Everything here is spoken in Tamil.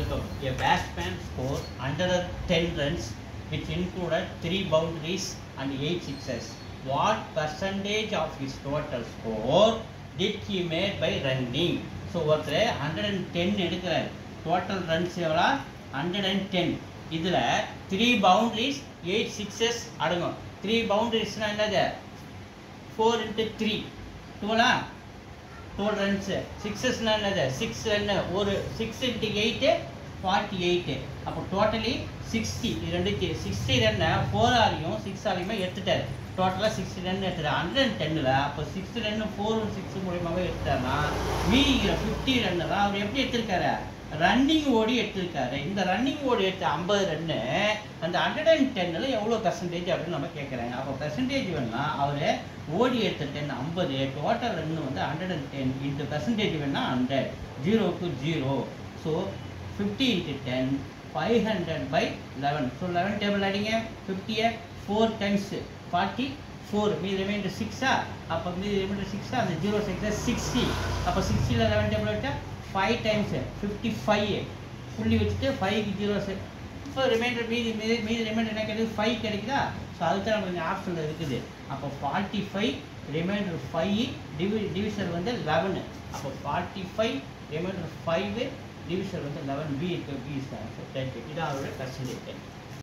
A batsman scored 110 runs, which included 3 boundaries and 8 sixes. What percentage of his total score did he make by running? So, ஒருத்தர் 110 எடுக்கிறார். Total runs எவ்வளோ 110. இதில் 3 boundaries 8 sixes அடங்கும். 3 boundariesனா என்னது 4 into 3 12 runs. 6ஸ்னா என்னது 6 ரன் ஒரு 6 into 8 48. அப்போ டோட்டலி 60. இது 60 ரன் 4 ஆலையும் 6 ஆலையுமே எடுத்துட்டார். டோட்டலாக 60 ரன் எடுத்துட்டார் 110ல். அப்போ 6 ரன் 4 6 மூலியமாகவே எடுத்துட்டாருன்னா மீதிங்கிற 50 ரன் தான் அவர் எப்படி எடுத்திருக்காரு, ரன்னிங் ஓடி எடுத்திருக்காரு. இந்த ரன்னிங் ஓடி எடுத்த 50 ரன்னு அந்த 110ல் எவ்வளோ பெர்சன்டேஜ் அப்படின்னு நம்ம கேட்குறாங்க. அப்போ பெர்சன்டேஜ் வேணும்னா அவர் ஓடி எடுத்த 10 50, டோட்டல் ரன்னு வந்து 110 இன்ட்டு பெர்சன்டேஜ் வேணும்னா 100, 0க்கு 0. So 50 into 10 500 by 11. So 11 table அடிங்க. 50 4 times 44, மீதி ரிமைண்டர் 6ஆ, அப்போ மீதி ரிமைண்டர் 6ஆ, அந்த 0 6 60. அப்போ 60ல் 11 டேபிள் விட்டால் 5 times 55 புள்ளி வச்சுட்டு 5க்கு 0 இப்போ ரிமைண்டர் மீதி ரிமைண்டர் என்ன கிடைக்குது 5 கிடைக்குதா. ஸோ அதுக்கு நம்ம கொஞ்சம் ஆப்ஷனில் இருக்குது. அப்போ 45 ரிமைண்டர் 5 டிவிஷன் வந்து 11. அப்போ 45 ரிமைண்டர் 5 டிவிஷன் வந்து 11. பி இருக்கு. B is answer. இதான் அவரோட பெர்சன்டேஜ்.